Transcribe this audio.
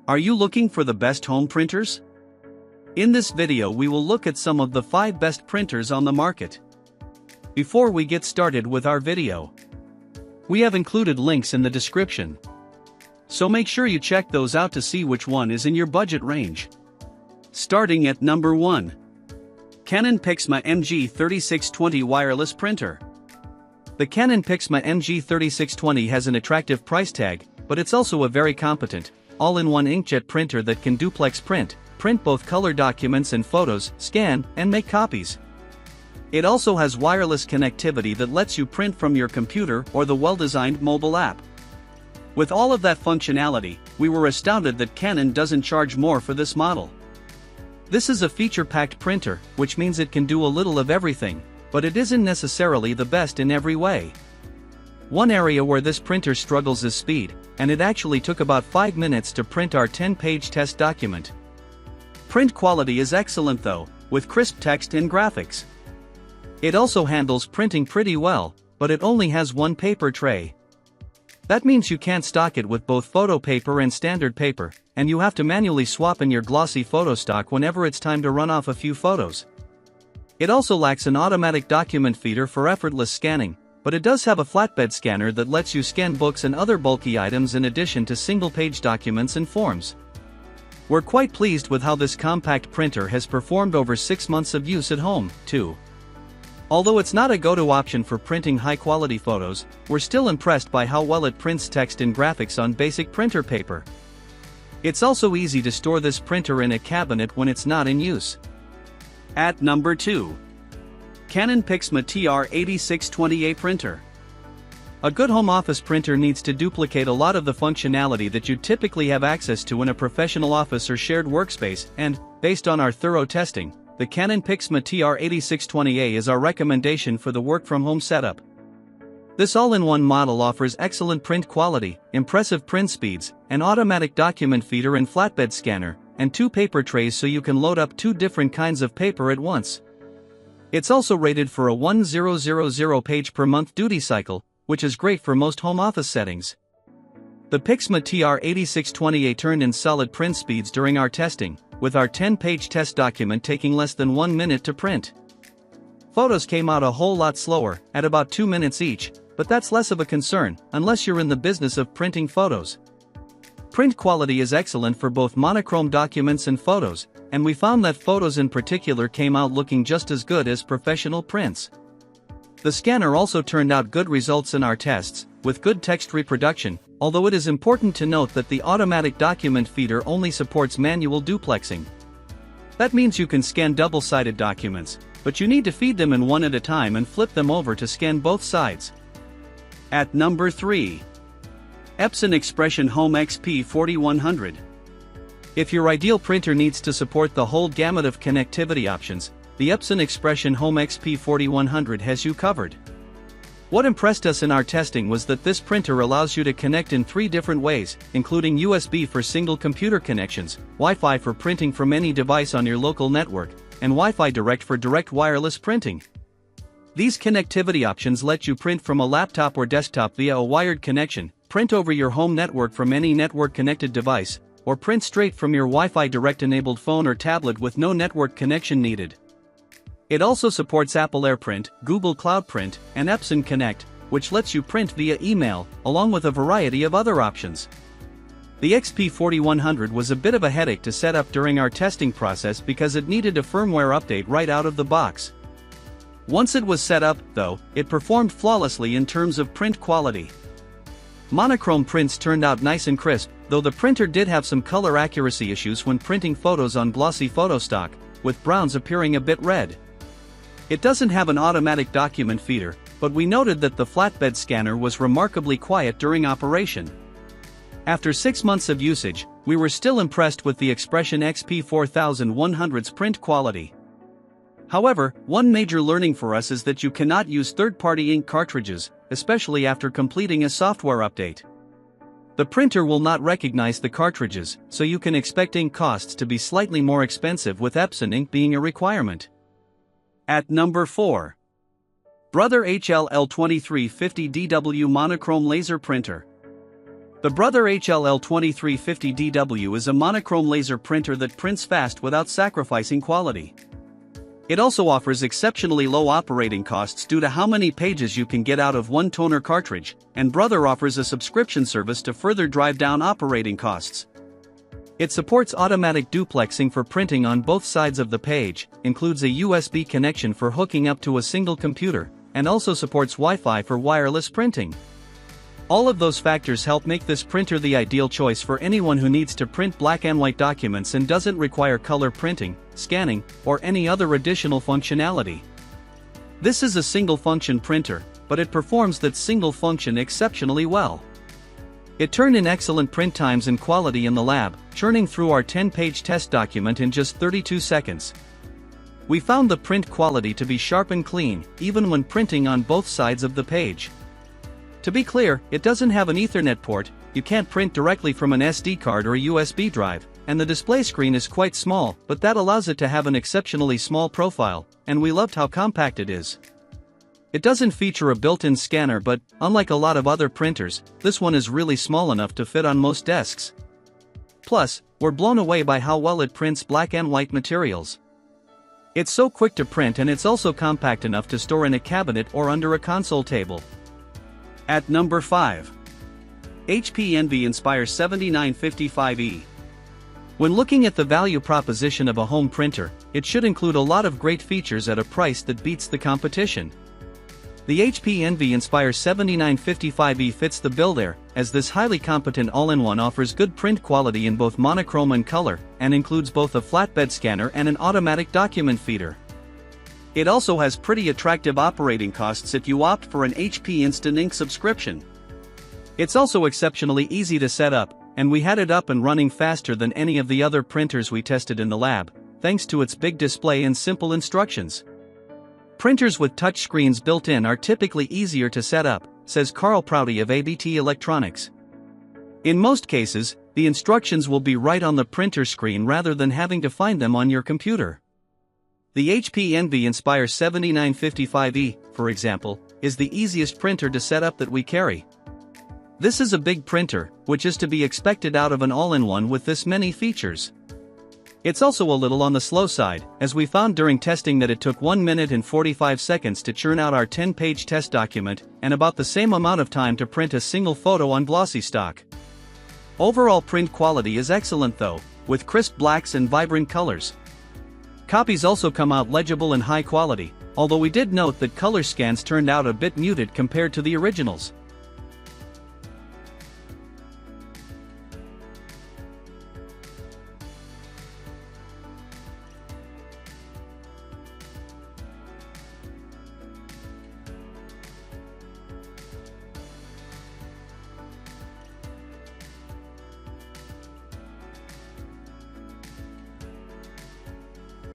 Are you looking for the best home printers? In this video we will look at some of the 5 best printers on the market. Before we get started with our video, we have included links in the description, so make sure you check those out to see which one is in your budget range. Starting at number 1. Canon PIXMA MG3620 Wireless Printer. The Canon PIXMA MG3620 has an attractive price tag, but it's also a very competent, all-in-one inkjet printer that can duplex print both color documents and photos, scan, and make copies. It also has wireless connectivity that lets you print from your computer or the well-designed mobile app. With all of that functionality, we were astounded that Canon doesn't charge more for this model. This is a feature-packed printer, which means it can do a little of everything, but it isn't necessarily the best in every way. One area where this printer struggles is speed, and it actually took about 5 minutes to print our 10-page test document. Print quality is excellent though, with crisp text and graphics. It also handles printing pretty well, but it only has one paper tray. That means you can't stock it with both photo paper and standard paper, and you have to manually swap in your glossy photo stock whenever it's time to run off a few photos. It also lacks an automatic document feeder for effortless scanning, but it does have a flatbed scanner that lets you scan books and other bulky items in addition to single-page documents and forms. We're quite pleased with how this compact printer has performed over 6 months of use at home, too. Although it's not a go-to option for printing high-quality photos, we're still impressed by how well it prints text and graphics on basic printer paper. It's also easy to store this printer in a cabinet when it's not in use. At number 2. Canon PIXMA TR8620A Printer. A good home office printer needs to duplicate a lot of the functionality that you typically have access to in a professional office or shared workspace, and, based on our thorough testing, the Canon PIXMA TR8620A is our recommendation for the work-from-home setup. This all-in-one model offers excellent print quality, impressive print speeds, an automatic document feeder and flatbed scanner, and 2 paper trays so you can load up 2 different kinds of paper at once. It's also rated for a 1000 page per month duty cycle, which is great for most home office settings. The PIXMA TR8620A turned in solid print speeds during our testing, with our 10-page test document taking less than 1 minute to print. Photos came out a whole lot slower, at about 2 minutes each, but that's less of a concern, unless you're in the business of printing photos. Print quality is excellent for both monochrome documents and photos, and we found that photos in particular came out looking just as good as professional prints. The scanner also turned out good results in our tests, with good text reproduction, although it is important to note that the automatic document feeder only supports manual duplexing. That means you can scan double-sided documents, but you need to feed them in one at a time and flip them over to scan both sides. At number 3. Epson Expression Home XP4100. If your ideal printer needs to support the whole gamut of connectivity options, the Epson Expression Home XP4100 has you covered. What impressed us in our testing was that this printer allows you to connect in 3 different ways, including USB for single computer connections, Wi-Fi for printing from any device on your local network, and Wi-Fi Direct for direct wireless printing. These connectivity options let you print from a laptop or desktop via a wired connection, print over your home network from any network-connected device, or print straight from your Wi-Fi Direct-enabled phone or tablet with no network connection needed. It also supports Apple AirPrint, Google Cloud Print, and Epson Connect, which lets you print via email, along with a variety of other options. The XP4100 was a bit of a headache to set up during our testing process because it needed a firmware update right out of the box. Once it was set up, though, it performed flawlessly in terms of print quality. Monochrome prints turned out nice and crisp, though the printer did have some color accuracy issues when printing photos on glossy photo stock, with browns appearing a bit red. It doesn't have an automatic document feeder, but we noted that the flatbed scanner was remarkably quiet during operation. After 6 months of usage, we were still impressed with the Expression XP4100's print quality. However, one major learning for us is that you cannot use third-party ink cartridges, especially after completing a software update. The printer will not recognize the cartridges, so you can expect ink costs to be slightly more expensive with Epson ink being a requirement. At number 4. Brother HL L2350DW Monochrome Laser Printer. The Brother HLL2350DW is a monochrome laser printer that prints fast without sacrificing quality. It also offers exceptionally low operating costs due to how many pages you can get out of one toner cartridge, and Brother offers a subscription service to further drive down operating costs. It supports automatic duplexing for printing on both sides of the page, includes a USB connection for hooking up to a single computer, and also supports Wi-Fi for wireless printing. All of those factors help make this printer the ideal choice for anyone who needs to print black and white documents and doesn't require color printing, scanning, or any other additional functionality. This is a single-function printer, but it performs that single function exceptionally well. It turned in excellent print times and quality in the lab, churning through our 10-page test document in just 32 seconds. We found the print quality to be sharp and clean, even when printing on both sides of the page. To be clear, it doesn't have an Ethernet port, you can't print directly from an SD card or a USB drive, and the display screen is quite small, but that allows it to have an exceptionally small profile, and we loved how compact it is. It doesn't feature a built-in scanner, but, unlike a lot of other printers, this one is really small enough to fit on most desks. Plus, we're blown away by how well it prints black and white materials. It's so quick to print, and it's also compact enough to store in a cabinet or under a console table. At number 5. HP Envy Inspire 7955E. When looking at the value proposition of a home printer, it should include a lot of great features at a price that beats the competition. The HP Envy Inspire 7955E fits the bill there, as this highly competent all-in-one offers good print quality in both monochrome and color, and includes both a flatbed scanner and an automatic document feeder. It also has pretty attractive operating costs if you opt for an HP Instant Ink subscription. It's also exceptionally easy to set up, and we had it up and running faster than any of the other printers we tested in the lab, thanks to its big display and simple instructions. Printers with touch screens built in are typically easier to set up, says Carl Prouty of ABT Electronics. In most cases, the instructions will be right on the printer screen rather than having to find them on your computer. The HP Envy Inspire 7955E, for example, is the easiest printer to set up that we carry. This is a big printer, which is to be expected out of an all-in-one with this many features. It's also a little on the slow side, as we found during testing that it took 1 minute and 45 seconds to churn out our 10-page test document, and about the same amount of time to print a single photo on glossy stock. Overall print quality is excellent though, with crisp blacks and vibrant colors. Copies also come out legible and high quality, although we did note that color scans turned out a bit muted compared to the originals.